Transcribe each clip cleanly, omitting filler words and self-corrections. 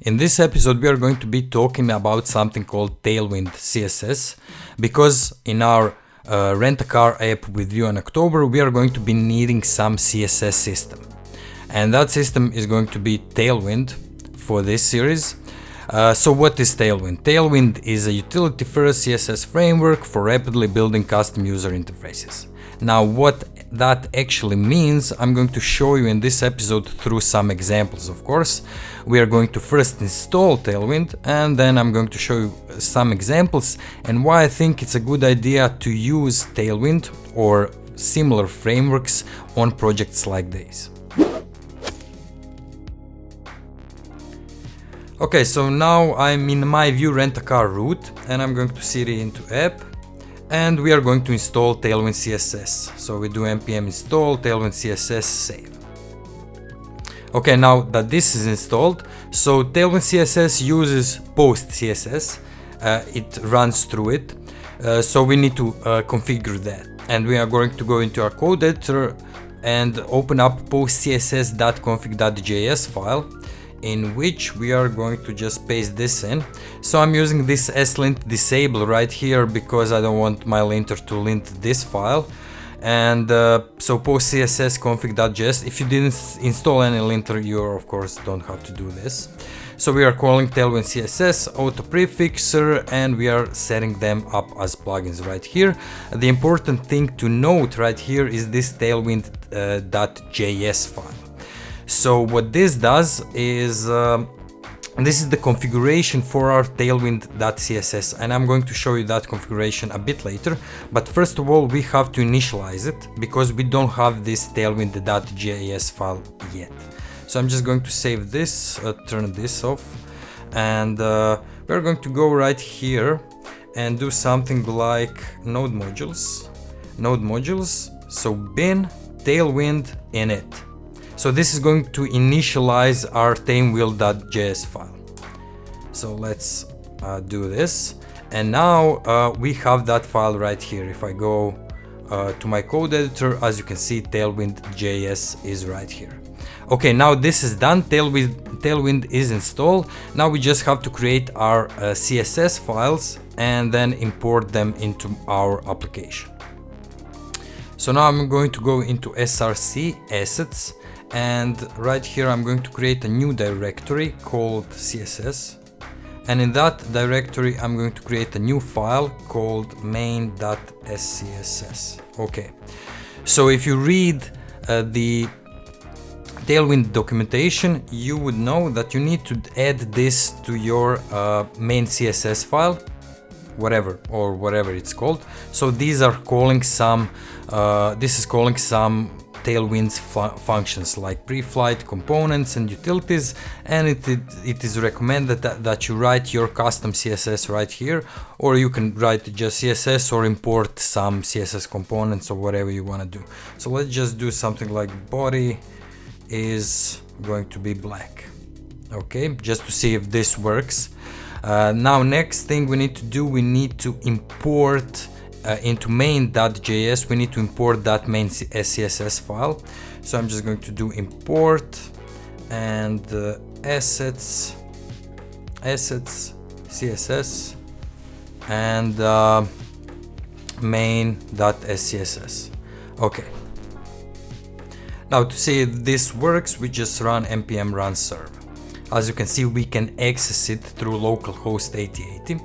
In this episode, we are going to be talking about something called Tailwind CSS, because in our rent-a-car app with Vue in October, we are going to be needing some CSS system. And that system is going to be Tailwind for this series. So what is Tailwind? Tailwind is a utility-first CSS framework for rapidly building custom user interfaces. Now, what that actually means, I'm going to show you in this episode through some examples, of course. We are going to first install Tailwind, and then I'm going to show you some examples and why I think it's a good idea to use Tailwind or similar frameworks on projects like these. Okay, so now I'm in my Vue rent-a-car root, and I'm going to cd into app, and we are going to install Tailwind CSS. So we do npm install Tailwind CSS save. Okay, now that this is installed, so Tailwind CSS uses post CSS. It runs through it. So we need to configure that. And we are going to go into our code editor and open up postcss.config.js file, in which we are going to just paste this in. So I'm using this slint disable right here because I don't want my linter to lint this file. And so postcss config.js, if you didn't install any linter, you of course don't have to do this. So we are calling Tailwind CSS auto prefixer, and we are setting them up as plugins right here. The important thing to note right here is this Tailwind.js file. So what this does is this is the configuration for our Tailwind.css, and I'm going to show you that configuration a bit later. But first of all, we have to initialize it because we don't have this Tailwind.js file yet. So I'm just going to save this, turn this off, and we're going to go right here and do something like node modules, so bin tailwind init. So this is going to initialize our tailwind.js file. So let's do this. And now we have that file right here. If I go to my code editor, as you can see, tailwind.js is right here. Okay, now this is done. Tailwind is installed. Now we just have to create our CSS files and then import them into our application. So now I'm going to go into src assets. And right here I'm going to create a new directory called CSS, and in that directory I'm going to create a new file called main.scss. Okay, so if you read the Tailwind documentation, you would know that you need to add this to your main CSS file, whatever it's called. So these are calling some this is calling some Tailwind's functions like pre-flight components and utilities, and it is recommended that you write your custom CSS right here, or you can write just CSS or import some CSS components or whatever you want to do. So let's just do something like body is going to be black. Okay, just to see if this works. Now next thing we need to do, we need to import into main.js, we need to import that main CSS file. So I'm just going to do import and assets CSS and main.scss. Okay. Now to see if this works, we just run npm run serve. As you can see, we can access it through localhost 8080.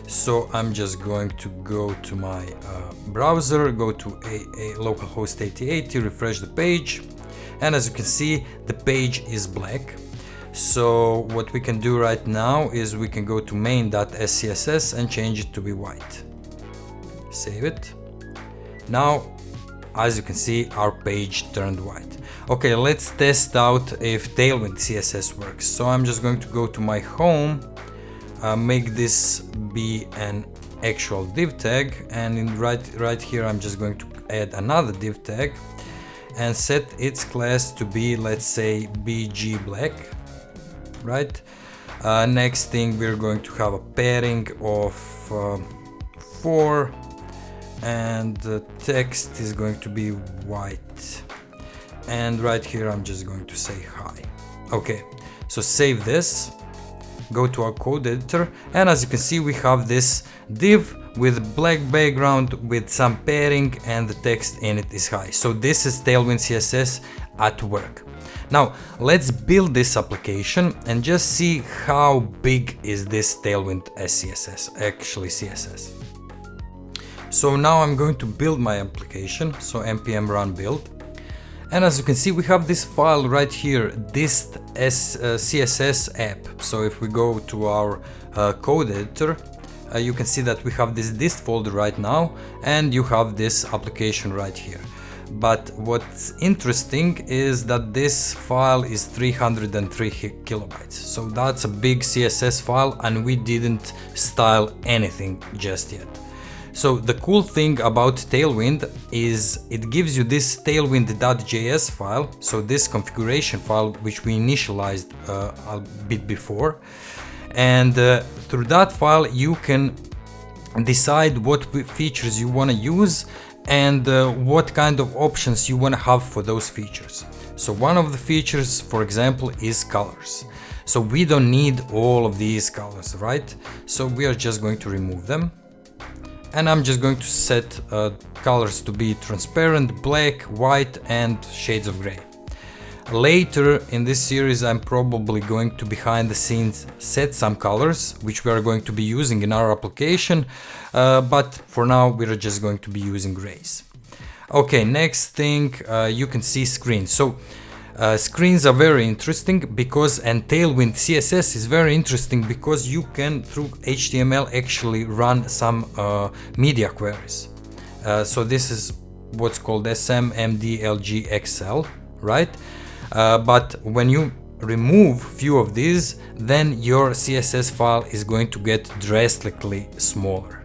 So I'm just going to go to my browser, go to a localhost 8080, refresh the page, and as you can see, the page is black. So what we can do right now is we can go to main.scss and change it to be white. Save it. Now, as you can see, our page turned white. Okay, let's test out if Tailwind CSS works. So I'm just going to go to my home, make this be an actual div tag, and right here I'm just going to add another div tag and set its class to be, let's say, bg black, right? Next thing, we're going to have a padding of 4, and the text is going to be white, and right here I'm just going to say hi. Okay, so save this. go to our code editor, and as you can see, we have this div with black background with some padding, and the text in it is high. So this is Tailwind CSS at work. Now let's build this application and just see how big is this Tailwind CSS, actually CSS. So now I'm going to build my application, so npm run build. And as you can see, we have this file right here, this CSS app. So if we go to our code editor, you can see that we have this dist folder right now, and you have this application right here. But what's interesting is that this file is 303 kilobytes. So that's a big CSS file, and we didn't style anything just yet. So the cool thing about Tailwind is it gives you this tailwind.js file, so this configuration file which we initialized a bit before, and through that file you can decide what features you want to use and what kind of options you want to have for those features. So one of the features, for example, is colors. So we don't need all of these colors, right? So we are just going to remove them. And I'm just going to set colors to be transparent, black, white, and shades of gray. Later in this series, I'm probably going to behind the scenes set some colors which we are going to be using in our application, but for now we're just going to be using grays. Okay, next thing, you can see screens. So screens are very interesting because, and Tailwind CSS is very interesting because you can through HTML actually run some media queries. So this is what's called SMMDLGXL, right? But when you remove few of these, then your CSS file is going to get drastically smaller.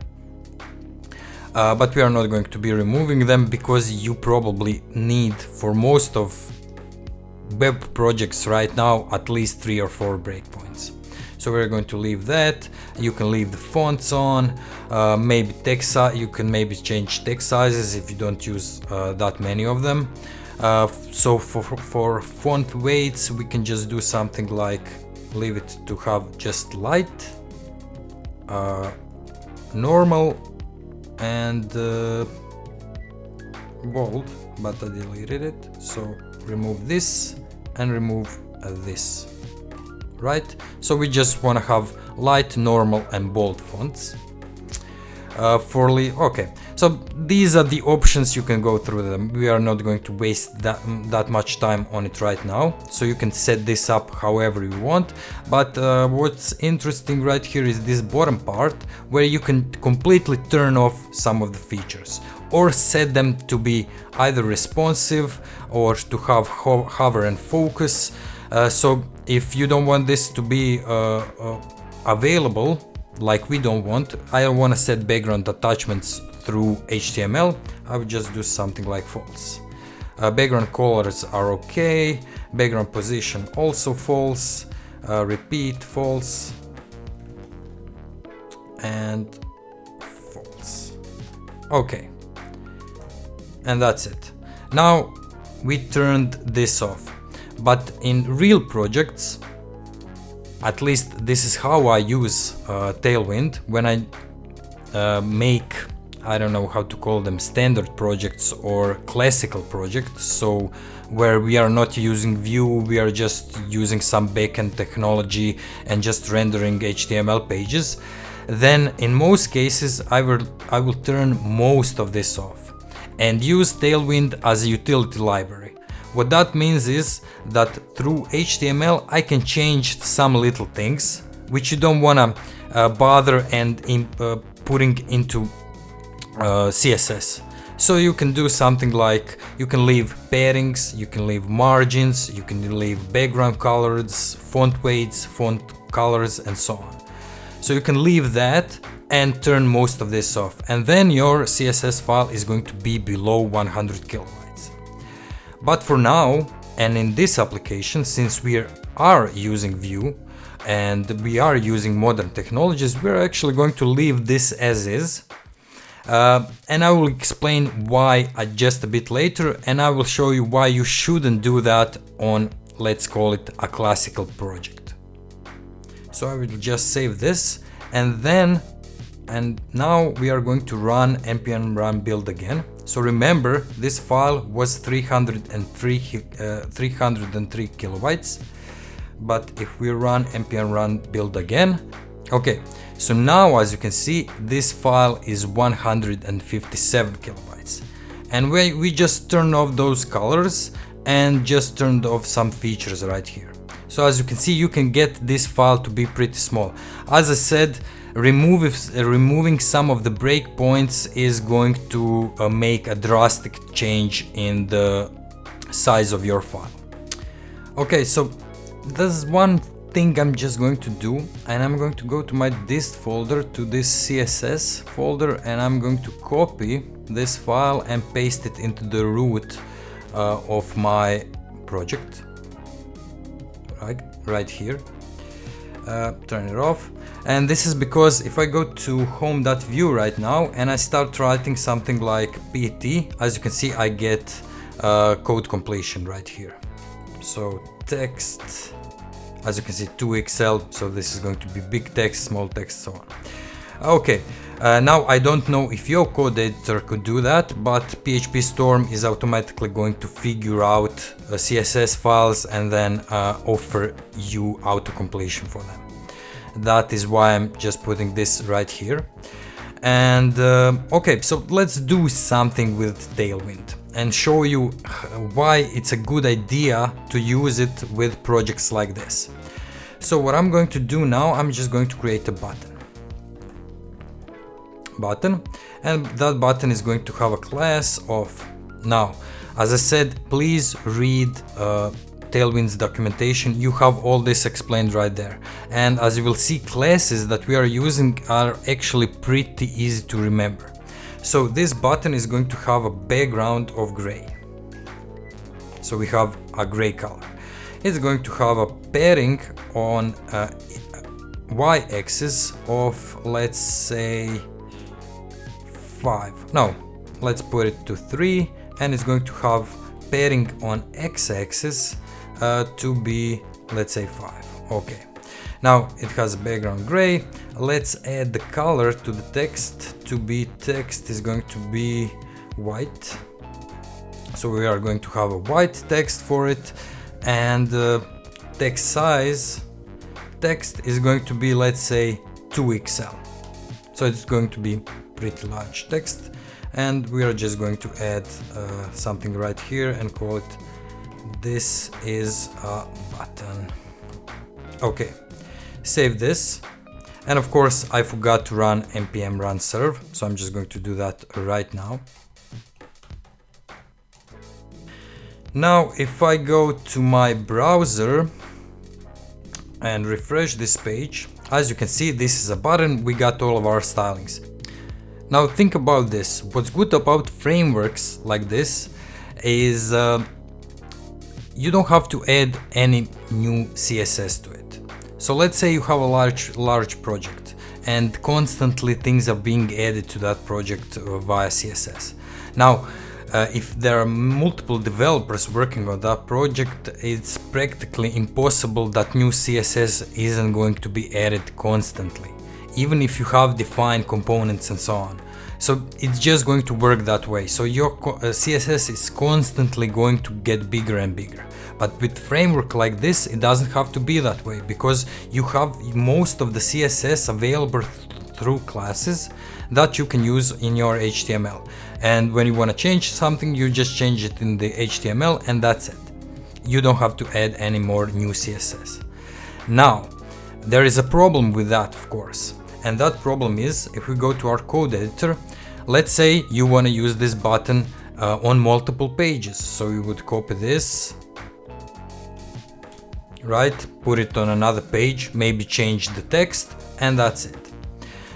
But we are not going to be removing them because you probably need, for most of web projects right now, at least 3 or 4 breakpoints. So we're going to leave that. You can leave the fonts on, maybe text size. You can maybe change text sizes if you don't use that many of them. So for font weights, we can just do something like leave it to have just light, normal, and bold, but I deleted it. So remove this and remove this, right? So we just want to have light, normal, and bold fonts. Okay, so these are the options. You can go through them. We are not going to waste that much time on it right now. So you can set this up however you want. But what's interesting right here is this bottom part where you can completely turn off some of the features or set them to be either responsive or to have hover and focus. So if you don't want this to be available, like we don't want, I don't want to set background attachments through HTML, I would just do something like false. Background colors are okay, background position also false, repeat false, and false. Okay, and that's it. Now we turned this off, but in real projects, at least this is how I use Tailwind when I make, I don't know how to call them, standard projects or classical projects. So where we are not using Vue, we are just using some backend technology and just rendering HTML pages. Then in most cases, I will turn most of this off and use Tailwind as a utility library. What that means is that through HTML I can change some little things which you don't want to bother and putting into CSS. So you can do something like, you can leave paddings, you can leave margins, you can leave background colors, font weights, font colors, and so on. So you can leave that and turn most of this off, and then your CSS file is going to be below 100 kilobytes. But for now, and in this application, since we are using Vue and we are using modern technologies, we're actually going to leave this as is. And I will explain why just a bit later, and I will show you why you shouldn't do that on, let's call it, a classical project. So I will just save this, and now we are going to run npm run build again. So remember, this file was 303 kilobytes, but if we run npm run build again, okay, so now as you can see, this file is 157 kilobytes, and we just turned off those colors and just turned off some features right here. So as you can see, you can get this file to be pretty small. As I said, removing some of the breakpoints is going to make a drastic change in the size of your file. Okay, so there's one thing I'm just going to do, and I'm going to go to my dist folder, to this CSS folder, and I'm going to copy this file and paste it into the root of my project, right here. Turn it off. And this is because if I go to home.view right now and I start writing something like pt, as you can see, I get code completion right here. So text, as you can see, 2XL, so this is going to be big text, small text, so on. Okay, now I don't know if your code editor could do that, but PHP Storm is automatically going to figure out CSS files and then offer you auto-completion for them. That is why I'm just putting this right here. And okay, so let's do something with Tailwind and show you why it's a good idea to use it with projects like this. So what I'm going to do now, I'm just going to create a button, and that button is going to have a class of, now as I said, please read Tailwind's documentation. You have all this explained right there, and as you will see, classes that we are using are actually pretty easy to remember. So this button is going to have a background of gray, so we have a gray color. It's going to have a padding on y-axis of, let's say, 5. No, let's put it to 3, and it's going to have padding on x-axis to be, let's say, 5. Okay, now it has a background gray. Let's add the color to the text to be, text is going to be white, so we are going to have a white text for it. And text size, text is going to be, let's say, 2XL, so it's going to be pretty large text. And we are just going to add something right here and call it, this is a button. Okay, save this. And of course I forgot to run npm run serve, so I'm just going to do that right now. Now if I go to my browser and refresh this page, as you can see, this is a button. We got all of our stylings. Now think about this. What's good about frameworks like this is you don't have to add any new CSS to it. So let's say you have a large project and constantly things are being added to that project via CSS. Now if there are multiple developers working on that project, it's practically impossible that new CSS isn't going to be added constantly, even if you have defined components and so on. So it's just going to work that way. So your CSS is constantly going to get bigger and bigger. But with framework like this, it doesn't have to be that way, because you have most of the CSS available through classes that you can use in your HTML. And when you want to change something, you just change it in the HTML and that's it. You don't have to add any more new CSS. Now, there is a problem with that, of course. And that problem is, if we go to our code editor, let's say you want to use this button on multiple pages. So you would copy this, right? Put it on another page, maybe change the text, and that's it.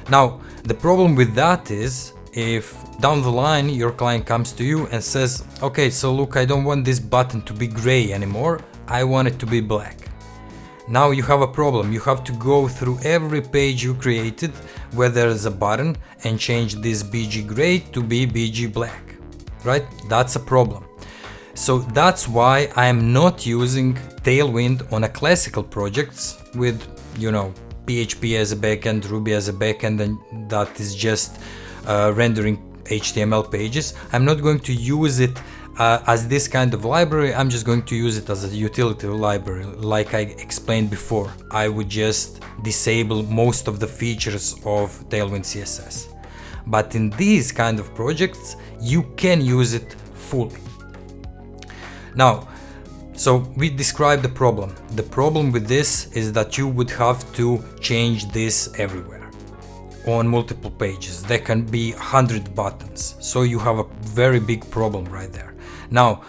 Now, the problem with that is, if down the line your client comes to you and says, okay, so look, I don't want this button to be gray anymore, I want it to be black. Now you have a problem. You have to go through every page you created where there is a button and change this BG gray to be BG black, right? That's a problem. So that's why I am not using Tailwind on a classical projects with, you know, PHP as a backend, Ruby as a backend, and that is just rendering HTML pages. I'm not going to use it as this kind of library. I'm just going to use it as a utility library. Like I explained before, I would just disable most of the features of Tailwind CSS. But in these kind of projects, you can use it fully. Now, so we described the problem. The problem with this is that you would have to change this everywhere on multiple pages. There can be 100 buttons, so you have a very big problem right there. Now,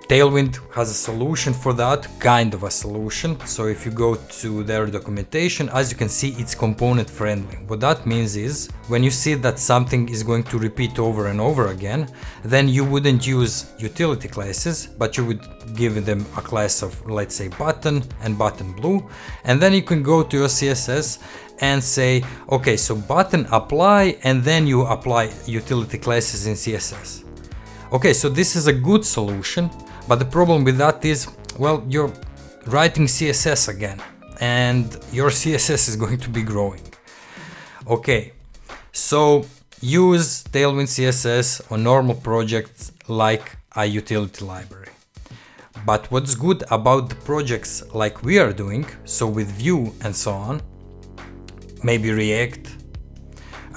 Tailwind has a solution for that, kind of a solution. So if you go to their documentation, as you can see, it's component friendly. What that means is when you see that something is going to repeat over and over again, then you wouldn't use utility classes, but you would give them a class of, let's say, button and button blue. And then you can go to your CSS and say, okay, so button apply, and then you apply utility classes in CSS. Okay, so this is a good solution. But the problem with that is, well, you're writing CSS again, and your CSS is going to be growing. Okay, so use Tailwind CSS on normal projects like a utility library. But what's good about the projects like we are doing, so with Vue and so on, maybe React,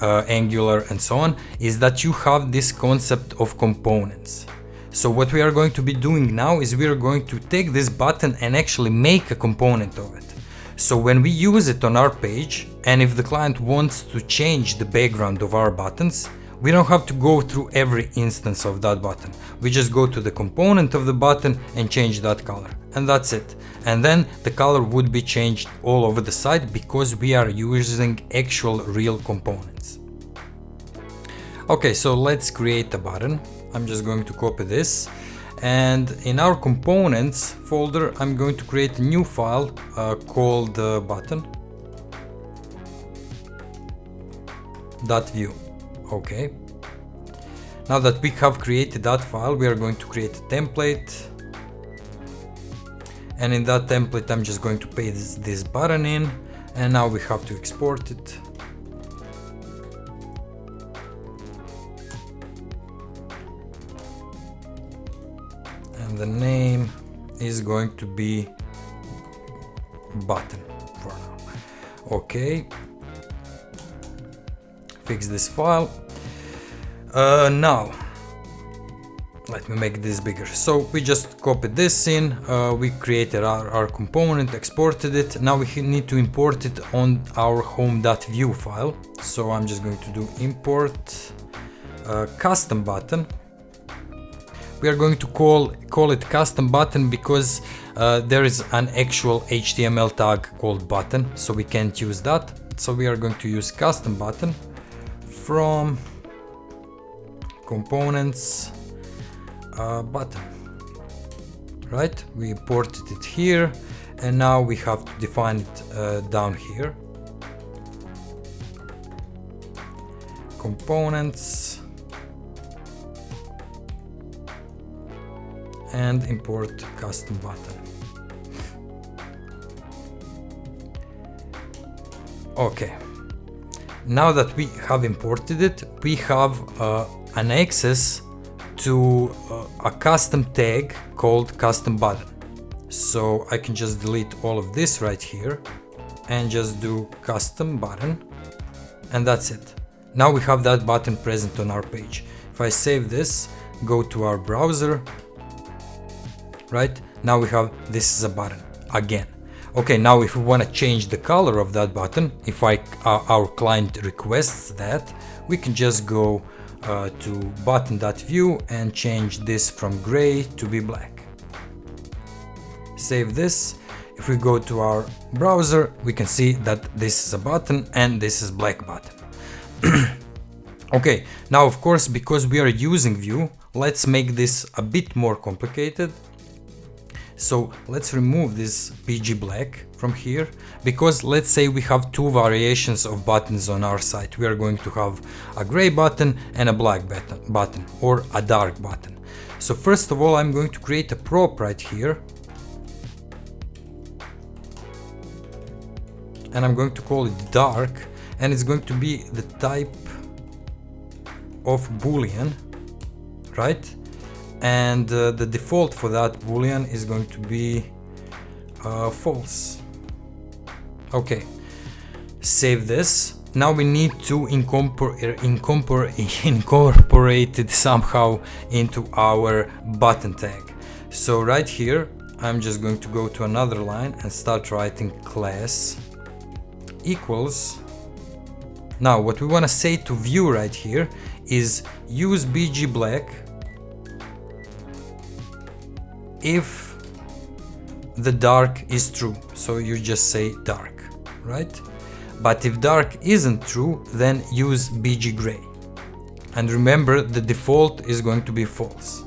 Angular and so on, is that you have this concept of components. So what we are going to be doing now is we are going to take this button and actually make a component of it. So when we use it on our page, and if the client wants to change the background of our buttons, we don't have to go through every instance of that button. We just go to the component of the button and change that color, and that's it. And then the color would be changed all over the site because we are using actual real components. Okay, so let's create a button. I'm just going to copy this, and in our components folder I'm going to create a new file called button.vue. Okay, now that we have created that file, we are going to create a template, and in that template I'm just going to paste this button in, and now we have to export it. And the name is going to be button for now. Okay, fix this file. Now let me make this bigger. So we just copied this in, we created our component, exported it. Now we need to import it on our home.vue file. So I'm just going to do import custom button. We are going to call it custom button because there is an actual HTML tag called button, so we can't use that. So we are going to use custom button from components button. Right? We imported it here, and now we have to define it down here. Components. And import custom button. Okay, now that we have imported it, we have an access to a custom tag called custom button. So I can just delete all of this right here and just do custom button, and that's it. Now we have that button present on our page. If I save this, go to our browser, right? Now we have this is a button again. Okay, now if we want to change the color of that button, if our client requests that, we can just go to button.vue and change this from gray to be black. Save this. If we go to our browser, we can see that this is a button and this is black button. Okay, now of course, because we are using Vue, let's make this a bit more complicated. So let's remove this PG black from here, because let's say we have two variations of buttons on our site. We are going to have a gray button and a black button or a dark button. So first of all, I'm going to create a prop right here. and I'm going to call it dark, and it's going to be the type of boolean, right? And the default for that boolean is going to be false. Okay, save this. Now we need to incorporate it somehow into our button tag. So right here, I'm just going to go to another line and start writing class equals. Now what we want to say to Vue right here is use bg black if the dark is true. So you just say dark, right? But if dark isn't true, then use bg gray. And remember, the default is going to be false.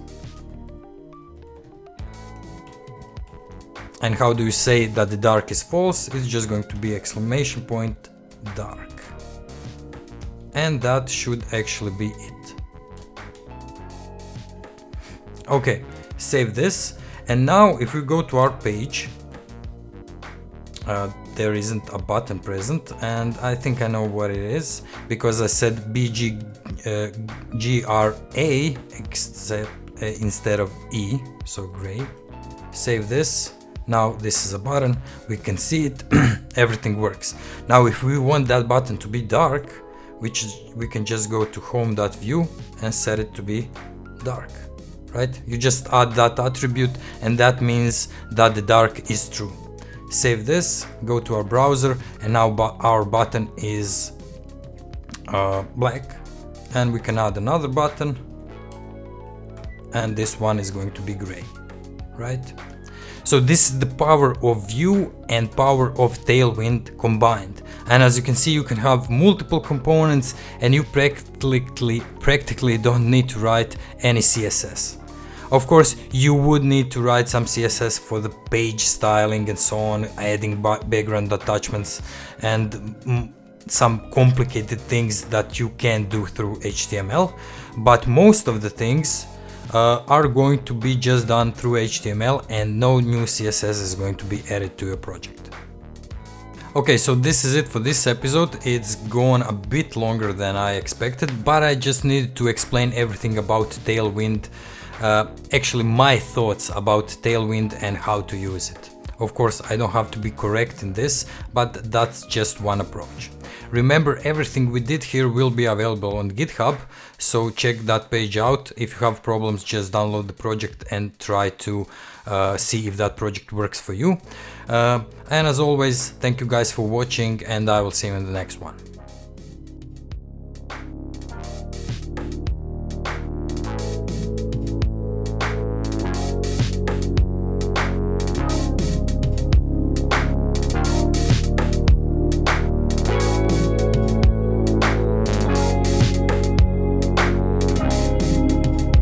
And how do you say that the dark is false? It's just going to be exclamation point dark. And that should actually be it. Okay, save this. And now if we go to our page, there isn't a button present, and I think I know what it is, because I said bg GRA instead of E, so gray. Save this. Now this is a button, we can see it, everything works. Now if we want that button to be dark, we can just go to home.view and set it to be dark, right? You just add that attribute, and that means that the dark is true. Save this, go to our browser, and now our button is black, and we can add another button, and this one is going to be gray, right? So this is the power of Vue and power of Tailwind combined. And as you can see, you can have multiple components, and you practically don't need to write any CSS. Of course, you would need to write some CSS for the page styling and so on, adding background attachments and some complicated things that you can do through HTML. But most of the things are going to be just done through HTML, and no new CSS is going to be added to your project. Okay, so this is it for this episode. It's gone a bit longer than I expected, but I just needed to explain everything about Tailwind. Actually my thoughts about Tailwind and how to use it. Of course, I don't have to be correct in this, but that's just one approach. Remember, everything we did here will be available on GitHub, so check that page out. If you have problems, just download the project and try to see if that project works for you. And as always, thank you guys for watching, and I will see you in the next one.